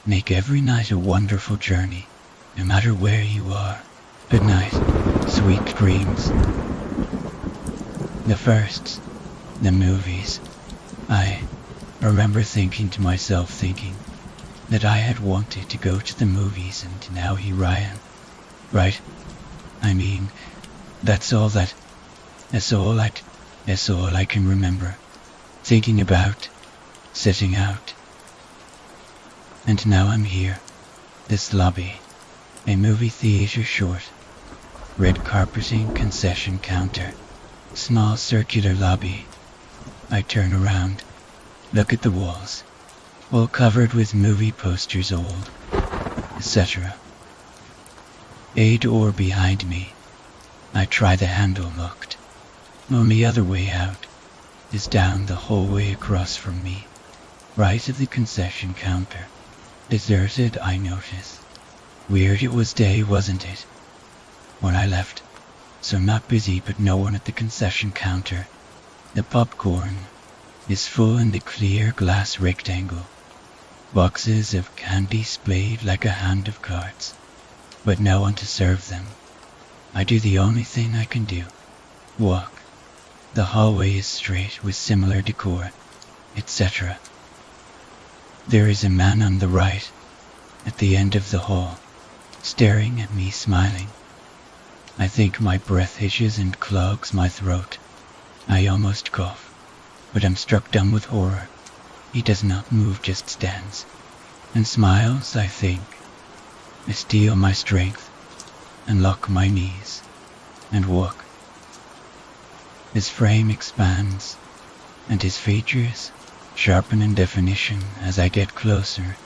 Make every night a wonderful journey, no matter where you are. Good night, sweet dreams. The first, the movies. I remember thinking to myself, that I had wanted to go to the movies, and now here I am. Right? I mean, that's all I can remember. Thinking about, setting out. And now I'm here, this lobby, a movie theater short. Red carpeting, concession counter, small circular lobby. I turn around, look at the walls, all covered with movie posters, old, etc. A door behind me. I try the handle, locked. Only other way out is down the hallway across from me, right at the concession counter. Deserted, I notice. Weird it was day, wasn't it? When I left, so not busy, but no one at the concession counter. The popcorn is full in the clear glass rectangle. Boxes of candy splayed like a hand of cards, but no one to serve them. I do the only thing I can do. Walk. The hallway is straight with similar decor, etc. There is a man on the right, at the end of the hall, staring at me, smiling. I think my breath hitches and clogs my throat. I almost cough, but I'm struck dumb with horror. He does not move, just stands, and smiles, I think. I steel my strength, and lock my knees, and walk. His frame expands, and his features sharpen in definition as I get closer.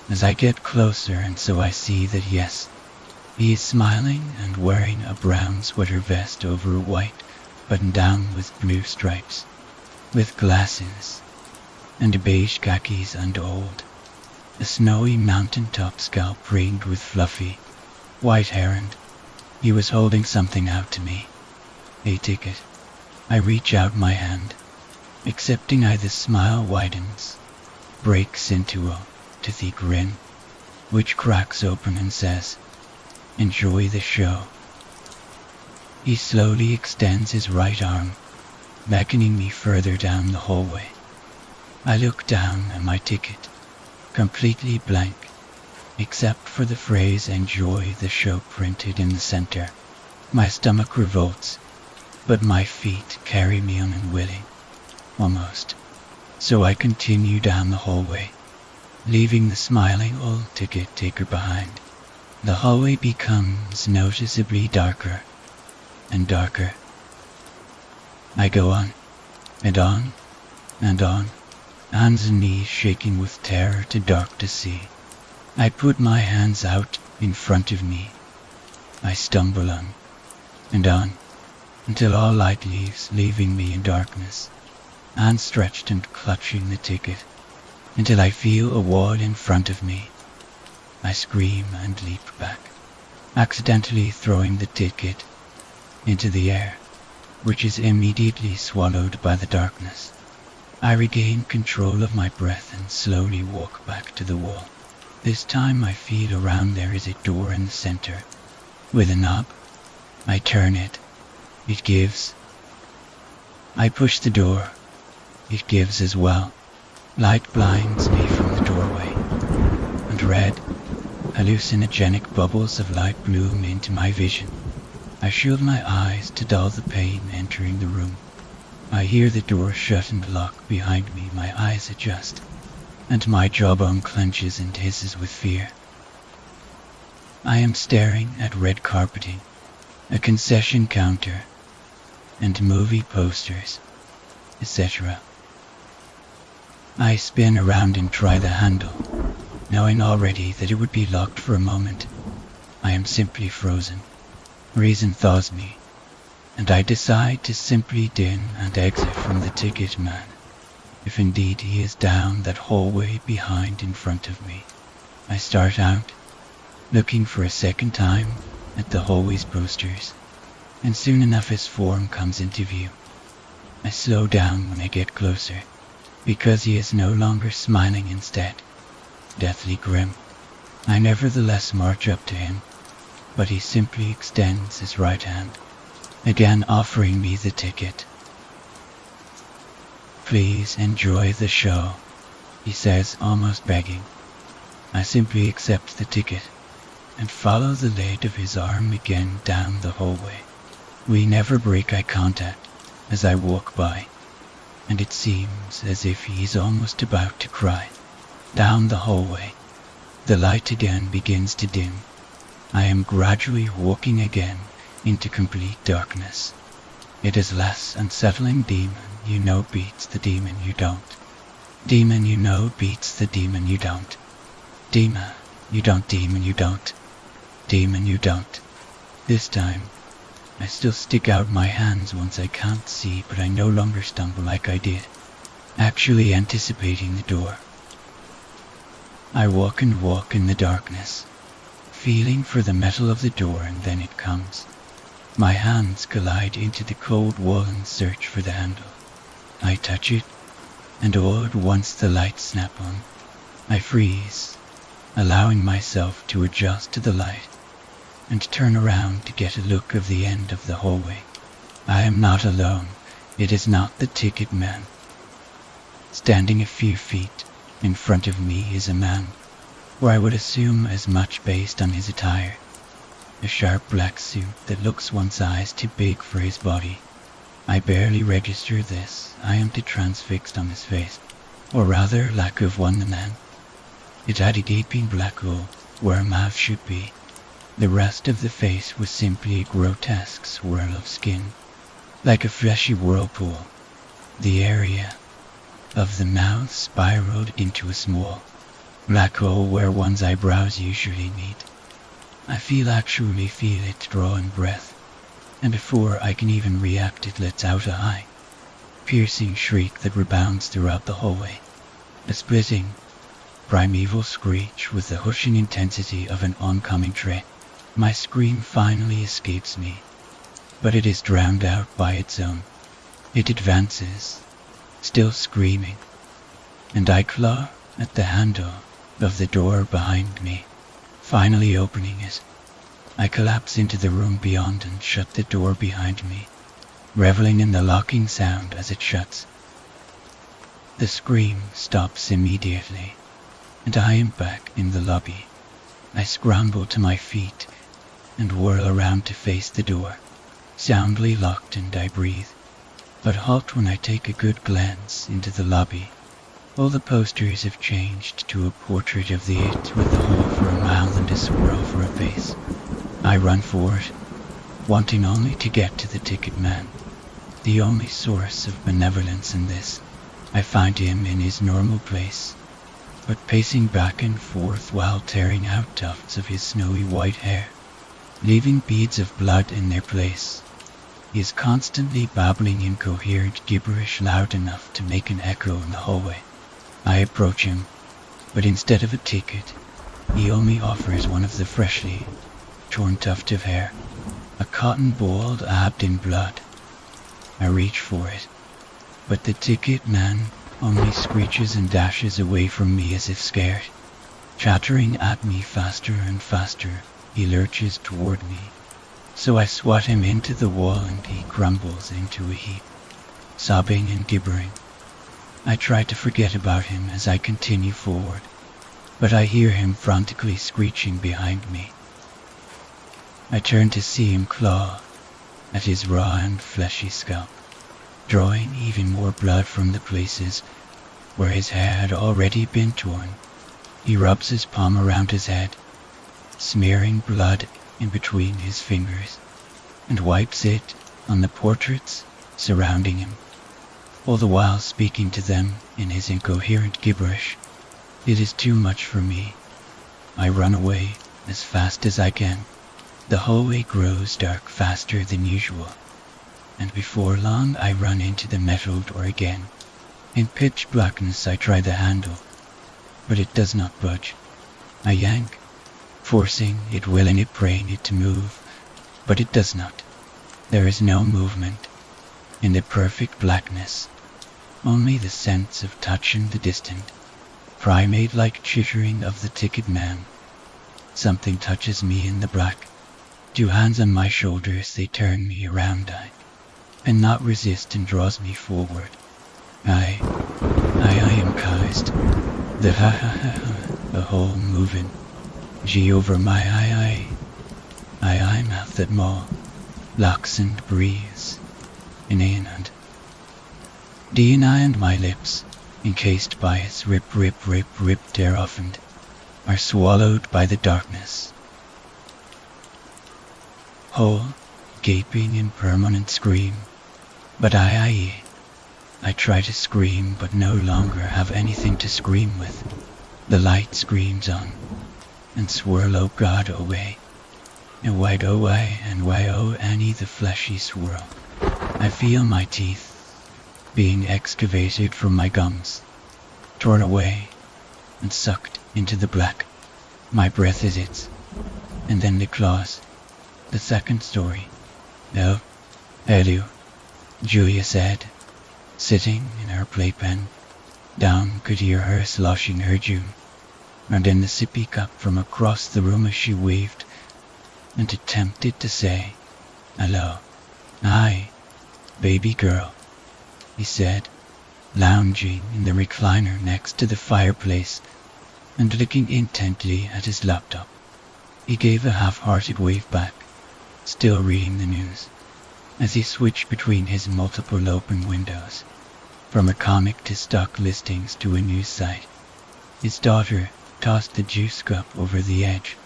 And so I see that yes, he is smiling and wearing a brown sweater vest over a white button-down with blue stripes, with glasses, and beige khakis and old, a snowy mountain-top scalp ringed with fluffy, white hair, and he was holding something out to me, a ticket. I reach out my hand, accepting. The smile widens, breaks into a toothy grin, which cracks open and says, "Enjoy the show." He slowly extends his right arm, beckoning me further down the hallway. I look down at my ticket, completely blank, except for the phrase "Enjoy the show" printed in the center. My stomach revolts, but my feet carry me on, unwilling, almost. So I continue down the hallway, leaving the smiling old ticket taker behind. The hallway becomes noticeably darker and darker. I go on, and on, and on, hands and knees shaking with terror, too dark to see. I put my hands out in front of me. I stumble on, and on, until all light leaves, leaving me in darkness, hands stretched and clutching the ticket, until I feel a wall in front of me. I scream and leap back, accidentally throwing the ticket into the air, which is immediately swallowed by the darkness. I regain control of my breath and slowly walk back to the wall. This time I feel around. There is a door in the center, with a knob. I turn it. It gives. I push the door. It gives as well. Light blinds me from the doorway, and red, hallucinogenic bubbles of light bloom into my vision. I shield my eyes to dull the pain entering the room. I hear the door shut and lock behind me. My eyes adjust, and my jawbone clenches and hisses with fear. I am staring at red carpeting, a concession counter, and movie posters, etc. I spin around and try the handle, knowing already that it would be locked for a moment. I am simply frozen. Reason thaws me, and I decide to simply din and exit from the ticket man, if indeed he is down that hallway behind in front of me. I start out, looking for a second time at the hallway's posters, and soon enough his form comes into view. I slow down when I get closer, because he is no longer smiling. Instead, deathly grim. I nevertheless march up to him, but he simply extends his right hand, again offering me the ticket. "Please enjoy the show," he says, almost begging. I simply accept the ticket and follow the lead of his arm again down the hallway. We never break eye contact as I walk by, and it seems as if he is almost about to cry. Down the hallway, the light again begins to dim. I am gradually walking again into complete darkness. It is less unsettling. Demon you know beats the demon you don't. Demon you know beats the demon you don't. Demon you don't, demon you don't. Demon you don't. This time, I still stick out my hands once I can't see, but I no longer stumble like I did, actually anticipating the door. I walk and walk in the darkness, feeling for the metal of the door, and then it comes. My hands collide into the cold wall and search for the handle. I touch it, and all at once the lights snap on. I freeze, allowing myself to adjust to the light, and turn around to get a look of the end of the hallway. I am not alone. It is not the ticket man. Standing a few feet in front of me is a man, or I would assume as much based on his attire. A sharp black suit that looks one size too big for his body. I barely register this. I am too transfixed on his face, or rather lack of wonderment. It had a gaping black hole where a mouth should be. The rest of the face was simply a grotesque swirl of skin, like a fleshy whirlpool. The area of the mouth spiraled into a small black hole where one's eyebrows usually meet. I actually feel it drawing breath, and before I can even react it lets out a high, piercing shriek that rebounds throughout the hallway. A splitting, primeval screech with the hushing intensity of an oncoming train. My scream finally escapes me, but it is drowned out by its own. It advances, still screaming, and I claw at the handle of the door behind me, finally opening it. I collapse into the room beyond and shut the door behind me, reveling in the locking sound as it shuts. The scream stops immediately, and I am back in the lobby. I scramble to my feet and whirl around to face the door, soundly locked, and I breathe, but halt when I take a good glance into the lobby. All the posters have changed to a portrait of the it with a hole for a mouth and a swirl for a face. I run for it, wanting only to get to the ticket man, the only source of benevolence in this. I find him in his normal place, but pacing back and forth while tearing out tufts of his snowy white hair, leaving beads of blood in their place. He is constantly babbling incoherent gibberish loud enough to make an echo in the hallway. I approach him, but instead of a ticket, he only offers one of the freshly torn tuft of hair, a cotton ball dabbed in blood. I reach for it, but the ticket man only screeches and dashes away from me as if scared. Chattering at me faster and faster, he lurches toward me, so I swat him into the wall and he crumbles into a heap, sobbing and gibbering. I try to forget about him as I continue forward, but I hear him frantically screeching behind me. I turn to see him claw at his raw and fleshy scalp, drawing even more blood from the places where his hair had already been torn. He rubs his palm around his head, smearing blood in between his fingers, and wipes it on the portraits surrounding him, all the while speaking to them in his incoherent gibberish. It is too much for me. I run away as fast as I can. The hallway grows dark faster than usual, and before long I run into the metal door again. In pitch blackness I try the handle, but it does not budge. I yank, forcing it, willing it, praying it to move, but it does not. There is no movement. In the perfect blackness, only the sense of touch in the distant, primate-like chittering of the ticket man. Something touches me in the black. Two hands on my shoulders, they turn me around. I cannot resist and draws me forward. I am cozed. The the whole moving. G over my I mouth that maw. Locks and breeze. In and D and my lips, encased by its rip tear oftened, are swallowed by the darkness. Whole, gaping in permanent scream. But I try to scream, but no longer have anything to scream with. The light screams on, and swirl, oh God, away. And wide away, and why, oh Annie, the fleshy swirl. I feel my teeth being excavated from my gums, torn away, and sucked into the black. My breath is it, and then the claws. The second story. No, hello, Julia said, sitting in her playpen. Down could hear her sloshing her June, and then the sippy cup from across the room as she waved and attempted to say, hello. Hi, baby girl, he said, lounging in the recliner next to the fireplace and looking intently at his laptop. He gave a half-hearted wave back, still reading the news, as he switched between his multiple open windows, from a comic to stock listings to a news site. His daughter tossed the juice cup over the edge.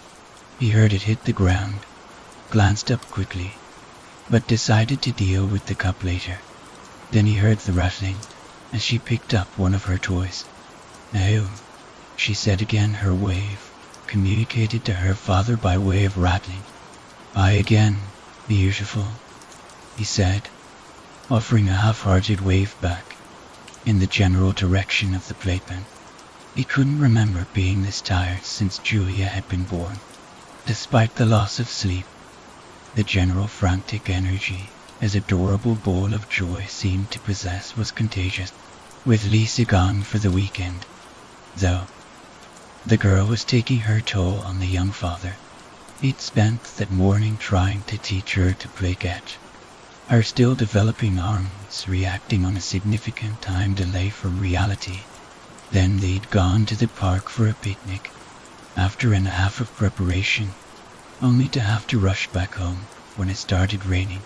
He heard it hit the ground, glanced up quickly, but decided to deal with the cup later. Then he heard the rattling as she picked up one of her toys. "Oh," she said again, her wave communicated to her father by way of rattling. "I again, beautiful," he said, offering a half-hearted wave back in the general direction of the playpen. He couldn't remember being this tired since Julia had been born. Despite the loss of sleep, the general frantic energy his adorable ball of joy seemed to possess was contagious. With Lisa gone for the weekend, though, the girl was taking her toll on the young father. He'd spent that morning trying to teach her to play catch, her still developing arms reacting on a significant time delay from reality. Then they'd gone to the park for a picnic, after an half of preparation, only to have to rush back home when it started raining.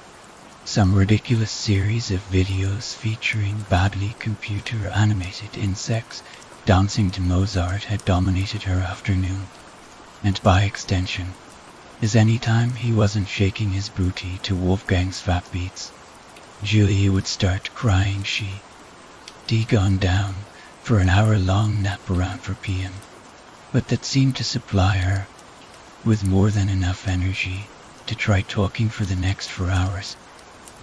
Some ridiculous series of videos featuring badly computer-animated insects dancing to Mozart had dominated her afternoon, and by extension, as any time he wasn't shaking his booty to Wolfgang's fat beats, Julia would start crying. She'd gone down for an hour-long nap around 4 p.m., but that seemed to supply her with more than enough energy to try talking for the next 4 hours.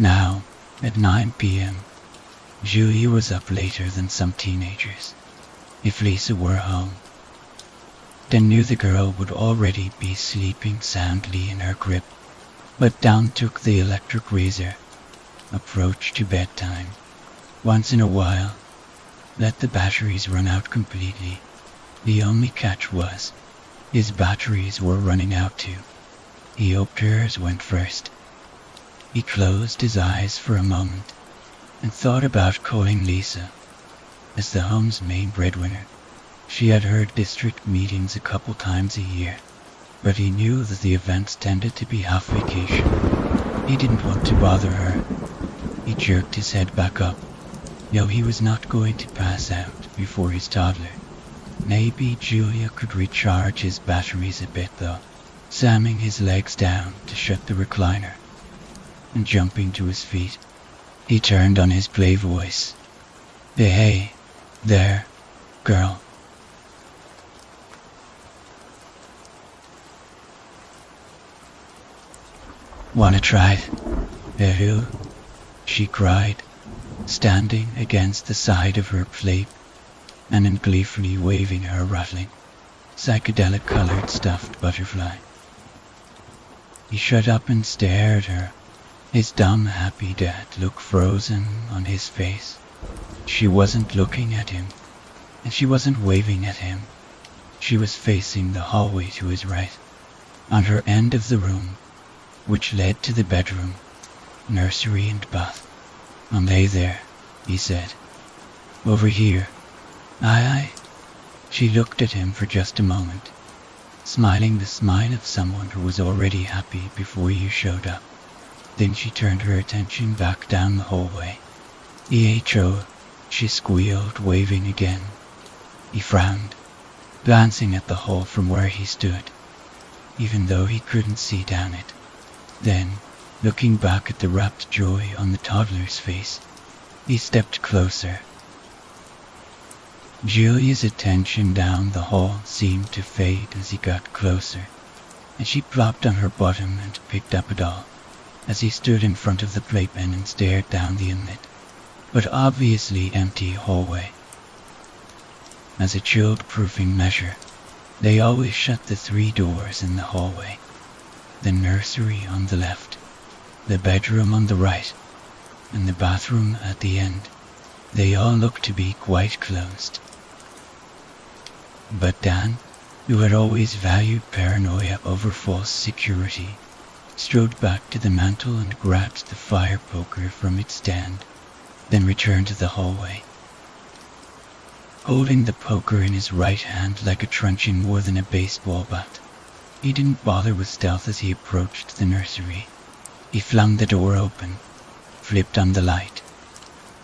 Now, at 9 p.m., Julia was up later than some teenagers. If Lisa were home, then knew the girl would already be sleeping soundly in her crib. But down took the electric razor, approach to bedtime. Once in a while, let the batteries run out completely. The only catch was, his batteries were running out too. He hoped hers went first. He closed his eyes for a moment and thought about calling Lisa. As the home's main breadwinner, she had heard district meetings a couple times a year, but he knew that the events tended to be half vacation. He didn't want to bother her. He jerked his head back up. He was not going to pass out before his toddler. Maybe Julia could recharge his batteries a bit though. Slamming his legs down to shut the recliner and jumping to his feet, he turned on his play voice. Hey, there, girl. Wanna try it? Hello? She cried, standing against the side of her plate and gleefully waving her rattling, psychedelic-colored stuffed butterfly. He shut up and stared at her, his dumb, happy dad look frozen on his face. She wasn't looking at him. and she wasn't waving at him. She was facing the hallway to his right, on her end of the room, which led to the bedroom, nursery and bath. Lay there, he said. Over here. Aye. She looked at him for just a moment, smiling the smile of someone who was already happy before you showed up. Then she turned her attention back down the hallway. "EHO," she squealed, waving again. He frowned, glancing at the hall from where he stood, even though he couldn't see down it. Then, looking back at the rapt joy on the toddler's face, he stepped closer. Julia's attention down the hall seemed to fade as he got closer, and she plopped on her bottom and picked up a doll, as he stood in front of the playpen and stared down the unlit, but obviously empty hallway. As a child-proofing measure, they always shut the 3 doors in the hallway. The nursery on the left, the bedroom on the right, and the bathroom at the end. They all looked to be quite closed. But Dan, who had always valued paranoia over false security, strode back to the mantel and grabbed the fire poker from its stand, then returned to the hallway. Holding the poker in his right hand like a truncheon more than a baseball bat, he didn't bother with stealth as he approached the nursery. He flung the door open, flipped on the light,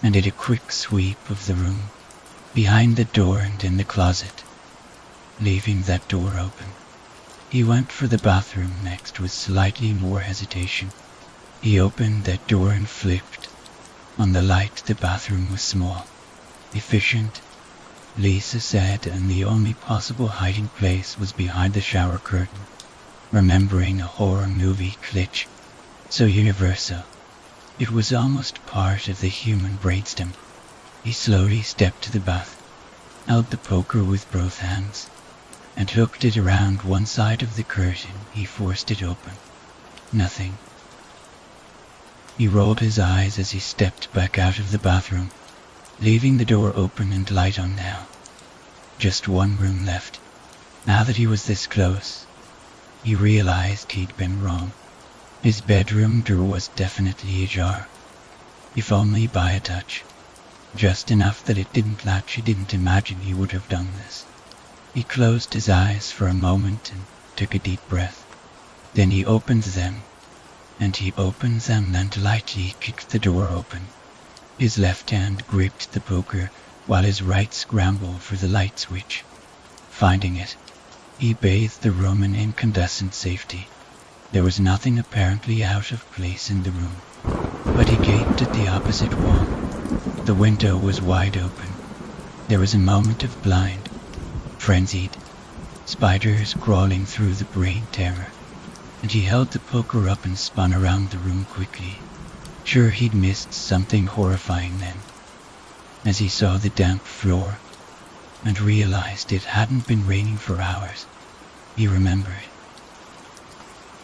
and did a quick sweep of the room, behind the door and in the closet, leaving that door open. He went for the bathroom next with slightly more hesitation. He opened that door and flipped. On the light, the bathroom was small, efficient, Lisa said, and the only possible hiding place was behind the shower curtain, remembering a horror movie glitch so universal. It was almost part of the human brainstem. He slowly stepped to the bath, held the poker with both hands, and hooked it around one side of the curtain. He forced it open. Nothing. He rolled his eyes as he stepped back out of the bathroom, leaving the door open and light on now. Just one room left. Now that he was this close, he realized he'd been wrong. His bedroom door was definitely ajar, if only by a touch. Just enough that it didn't latch. He didn't imagine he would have done this. He closed his eyes for a moment and took a deep breath. Then he opened them, and lightly kicked the door open. His left hand gripped the poker while his right scrambled for the light switch. Finding it, he bathed the room in incandescent safety. There was nothing apparently out of place in the room, but he gaped at the opposite wall. The window was wide open. There was a moment of blind, frenzied, spiders crawling through the brain terror, and he held the poker up and spun around the room quickly. Sure, he'd missed something horrifying then, as he saw the damp floor and realized it hadn't been raining for hours. He remembered.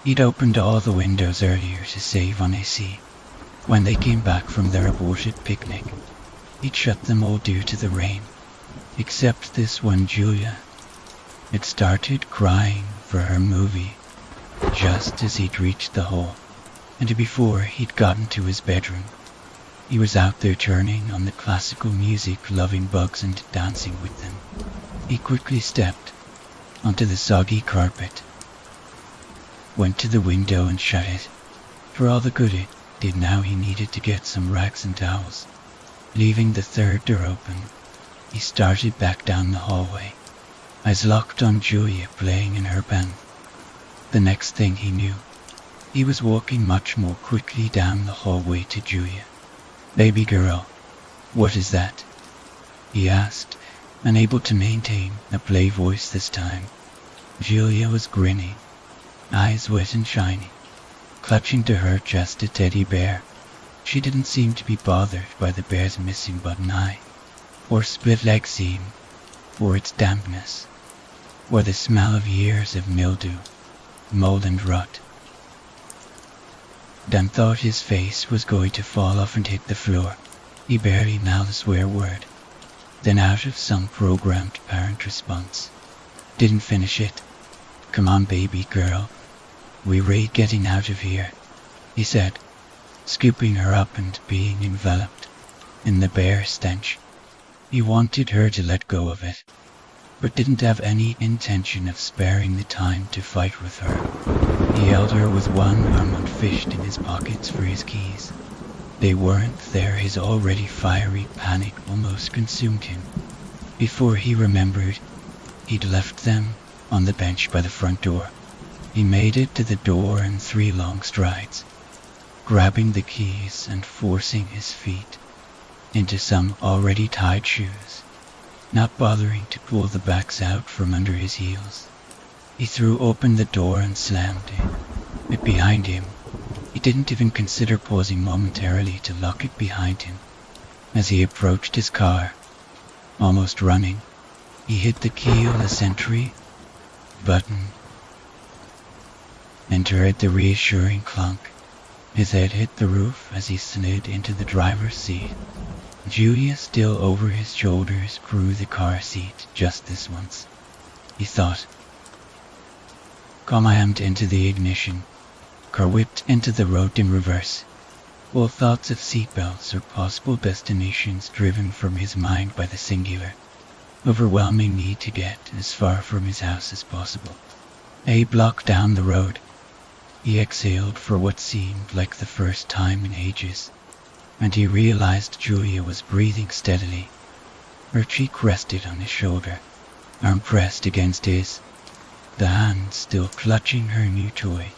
He'd opened all the windows earlier to save on AC. When they came back from their aborted picnic, he'd shut them all due to the rain, except this one. Julia had started crying for her movie just as he'd reached the hall, and before he'd gotten to his bedroom. He was out there turning on the classical music, loving bugs and dancing with them. He quickly stepped onto the soggy carpet, went to the window and shut it. For all the good it did now, he needed to get some rags and towels. Leaving the third door open, he started back down the hallway, eyes locked on Julia playing in her band. The next thing he knew, he was walking much more quickly down the hallway to Julia. "Baby girl, what is that?" he asked, unable to maintain a play voice this time. Julia was grinning, eyes wet and shiny, clutching to her chest a teddy bear. She didn't seem to be bothered by the bear's missing button eye, or split leg seam, or its dampness, or the smell of years of mildew, mold and rot. Dan thought his face was going to fall off and hit the floor. He barely mouthed a swear word. Then out of some programmed parent response, "Didn't finish it. Come on, baby girl. We're getting out of here," he said, scooping her up and being enveloped in the bare stench. He wanted her to let go of it, but didn't have any intention of sparing the time to fight with her. He held her with one arm unfished in his pockets for his keys. They weren't there. His already fiery panic almost consumed him. Before he remembered, he'd left them on the bench by the front door. He made it to the door in 3 long strides, grabbing the keys and forcing his feet into some already tied shoes, not bothering to pull the backs out from under his heels. He threw open the door and slammed it behind him. He didn't even consider pausing momentarily to lock it behind him. As he approached his car, almost running, he hit the keyless entry button and heard the reassuring clunk. His head hit the roof as he slid into the driver's seat. Julia, still over his shoulders, grew the car seat just this once, he thought. Command into the ignition. Car whipped into the road in reverse. All thoughts of seatbelts or possible destinations driven from his mind by the singular, overwhelming need to get as far from his house as possible. A block down the road, he exhaled for what seemed like the first time in ages, and he realized Julia was breathing steadily. Her cheek rested on his shoulder, arm pressed against his, the hand still clutching her new toy.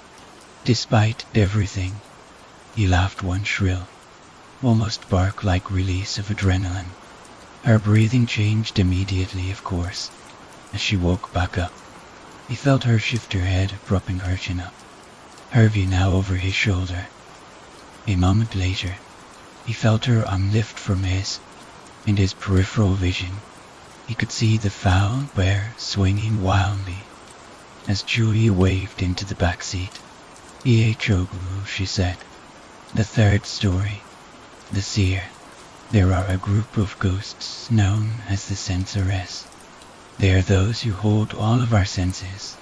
Despite everything, he laughed one shrill, almost bark-like release of adrenaline. Her breathing changed immediately, of course, as she woke back up. He felt her shift her head, propping her chin up, her view now over his shoulder. A moment later, he felt her arm lift from his. In his peripheral vision, he could see the foul bear swinging wildly as Julia waved into the back seat. "Choglu," she said. "The 3rd story. The seer. There are a group of ghosts known as the sensoress. They are those who hold all of our senses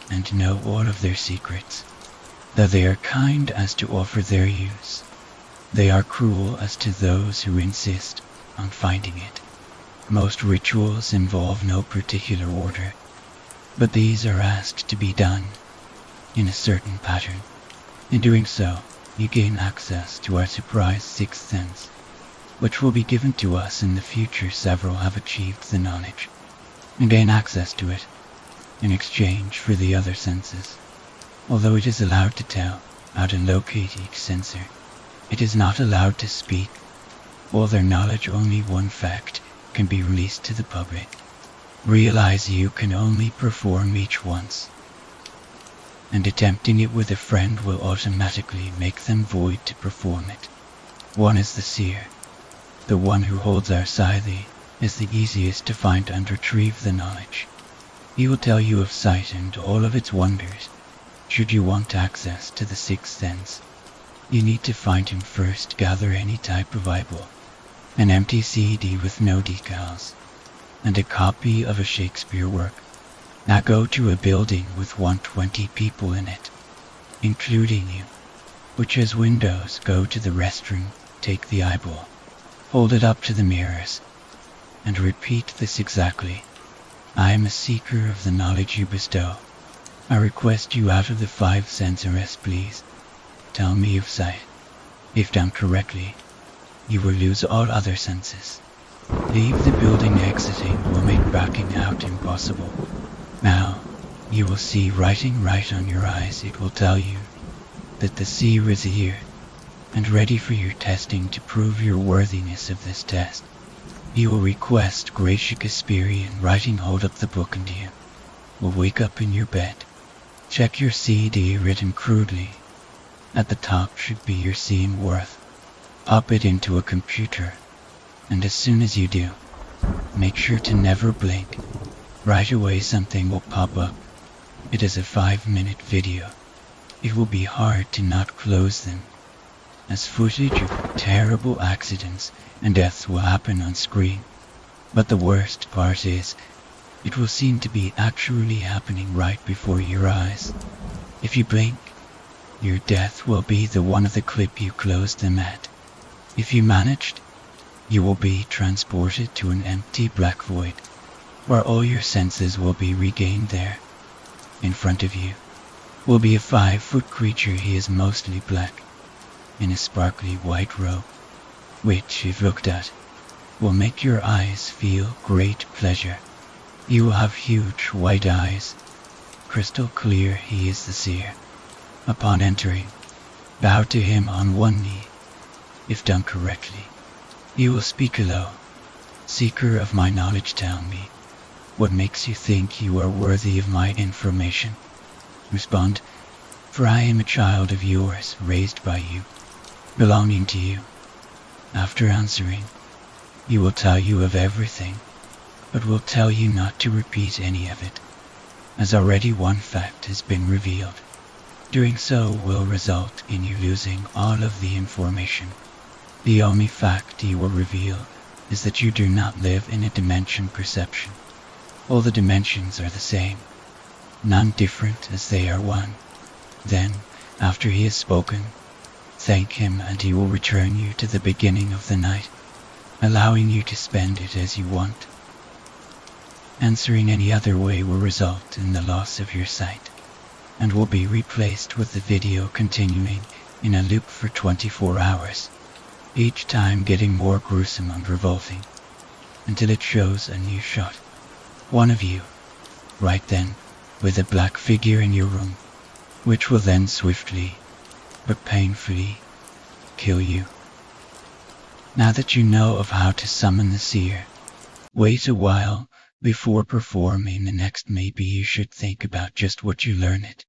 and know all of their secrets. Though they are kind as to offer their use, they are cruel as to those who insist on finding it. Most rituals involve no particular order, but these are asked to be done in a certain pattern. In doing so, you gain access to our surprise 6th sense, which will be given to us in the future. Several have achieved the knowledge and gain access to it in exchange for the other senses. Although it is allowed to tell how to locate each sensor, it is not allowed to speak. All their knowledge, only one fact can be released to the public. Realize you can only perform each once, and attempting it with a friend will automatically make them void to perform it. One is the seer. The one who holds our scythe is the easiest to find and retrieve the knowledge. He will tell you of sight and all of its wonders. Should you want access to the 6th sense, you need to find him first. Gather any type of eyeball, an empty CD with no decals, and a copy of a Shakespeare work. Now go to a building with 120 people in it, including you, which has windows. Go to the restroom, take the eyeball, hold it up to the mirrors, and repeat this exactly. I am a seeker of the knowledge you bestow. I request you out of the 5 sensoress, please. Tell me of sight. If done correctly, you will lose all other senses. Leave the building. Exiting will make backing out impossible. Now, you will see writing right on your eyes. It will tell you that the seer is here and ready for your testing. To prove your worthiness of this test, you will request Great Shakespeare in writing. Hold up the book and you will wake up in your bed. Check your CD written crudely. At the top should be your seeing worth. Pop it into a computer, and as soon as you do, make sure to never blink. Right away something will pop up. It is a 5-minute video. It will be hard to not close them, as footage of terrible accidents and deaths will happen on screen. But the worst part is, it will seem to be actually happening right before your eyes. If you blink, your death will be the one of the clip you closed them at. If you managed, you will be transported to an empty black void, where all your senses will be regained there. In front of you will be a 5-foot creature. He is mostly black, in a sparkly white robe, which, if looked at, will make your eyes feel great pleasure. You will have huge white eyes, crystal clear. He is the seer. Upon entering, bow to him on one knee. If done correctly, you will speak low. Seeker of my knowledge, tell me, what makes you think you are worthy of my information? Respond, for I am a child of yours, raised by you, belonging to you. After answering, he will tell you of everything, but will tell you not to repeat any of it, as already one fact has been revealed. Doing so will result in you losing all of the information. The only fact he will reveal is that you do not live in a dimension perception. All the dimensions are the same, none different, as they are one. Then, after he has spoken, thank him and he will return you to the beginning of the night, allowing you to spend it as you want. Answering any other way will result in the loss of your sight, and will be replaced with the video continuing in a loop for 24 hours, each time getting more gruesome and revolting, until it shows a new shot. One of you, right then, with a black figure in your room, which will then swiftly, but painfully, kill you. Now that you know of how to summon the seer, wait a while before performing the next. Maybe you should think about just what you learn it.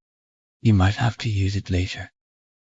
You might have to use it later.